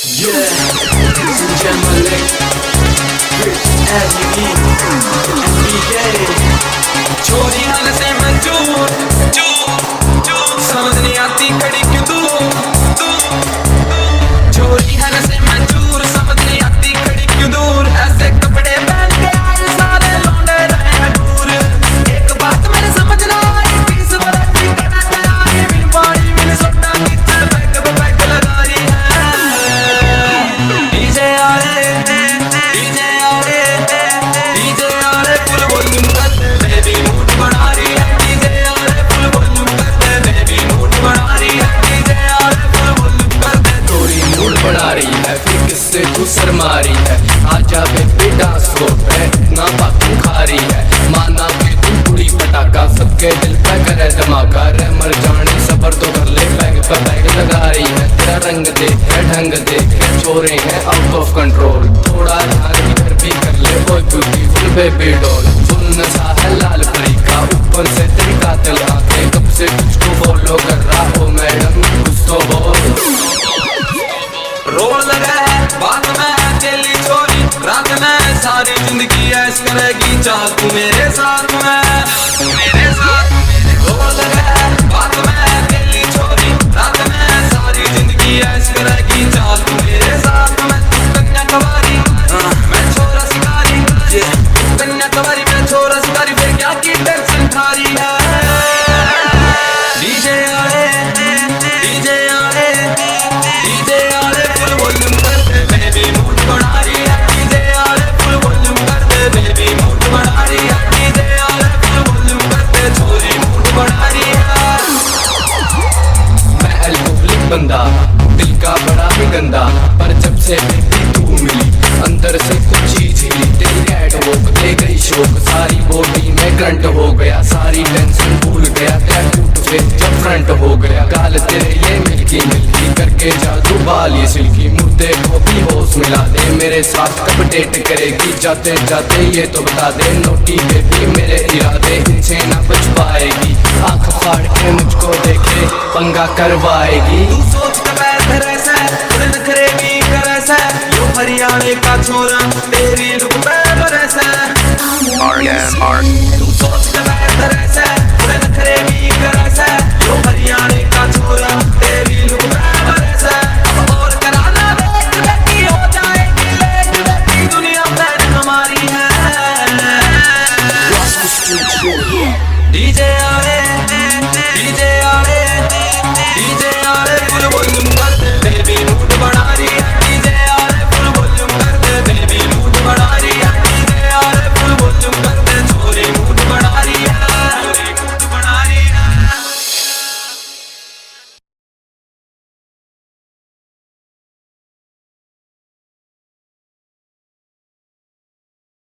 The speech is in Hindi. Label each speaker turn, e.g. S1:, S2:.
S1: Yeah, Jam Malik, Rich Avenue, NBA, छोरी हाल से मंजूर, समझ नहीं आती खड़ी क्यों तू, छोरी हाल से मंजूर, समझ नहीं आती खड़ी क्यों दूर, ऐसे कपड़े पहन के आए सारे लौंडे रहे हैं दूर, एक बात मेरे समझ ना आई, 20 बरस की कड़क में आई, बिन पानी बिन सोडा की चल बैक पे बैक लगा रही है, डीजे आले फुल वॉल्यूम करते बेबी मूड बना रही है, डीजे आले फुल वॉल्यूम करते बेबी मूड बना रही है, डीजे आले फुल वॉल्यूम करते थोड़ी मूड बना रही है, फिर किससे तू शर्मा रही है, आजा बेबी डांस फ्लोर पे इतना बातू खा रही है, माना कि तू पूरी पटाखा सबके दिल पे करे धमाका, रे मर जाने सबर तो कर ले बैग पे बैग लगा रही है, तेरा रंग देख के ढंग देख के छोरे हैं आउट ऑफ कंट्रोल, थोड़ा ध्यान इधर भी कर ले ओए ब्यूटीफुल बेबी डॉल, फुल नशा है लाल परी का, ऊपर से तेरी कातिल आंखें, कब से तुझको फॉलो कर रहा हो मैडम कुछ तो बोल, रोल लगा है बात में अकेली छोरी, रात में सारी जिंदगी ऐश करेगी चाह तू मेरे साथ में, मेरे साथ रोल लगा है बात में अकेली छोरी, रात में सारी जिंदगी ऐश करेगी चाह तू मेरे साथ में, कन्याकुमारी मैं छोरा शिकारी, कन्याकुमारी मैं छोरा शिकारी, फिर क्या की टेंशन खा रही है, डीजे आले फुल वॉल्यूम करते बेबी मूड बना रही है, डीजे आले फुल वॉल्यूम करते बेबी मूड बना रही है, डीजे आले फुल वॉल्यूम करते छोरी मूड बना रही है, मैं अल्कोहलिक बंदा दिल का बड़ा ही गंदा, पर जब से बेबी तू मिली अंदर से कुछ चीज हिली, तेरी कैट वॉक दे गई शोक, सारी बॉडी में करंट हो गया, सारी टेंशन भूल गया, तेरा टूट से जब फ्रंट हो गया, गाल तेरे ये मिल्की मिल्की करके जादू बाल ये सिल्की, मुर्दे को भी होश मिला दे, मेरे साथ कब डेट करेगी, जाते जाते ये तो बता दे, नोटी बेबी मेरे इरादे इनसे ना बच पाएगी, आंख फाड़ के मुझको देखे पंगा करवाएगी, तू सोच के बैठ ऐसा थोड़े नखरे भी कर ऐसा, यो हरियाणा का छोरा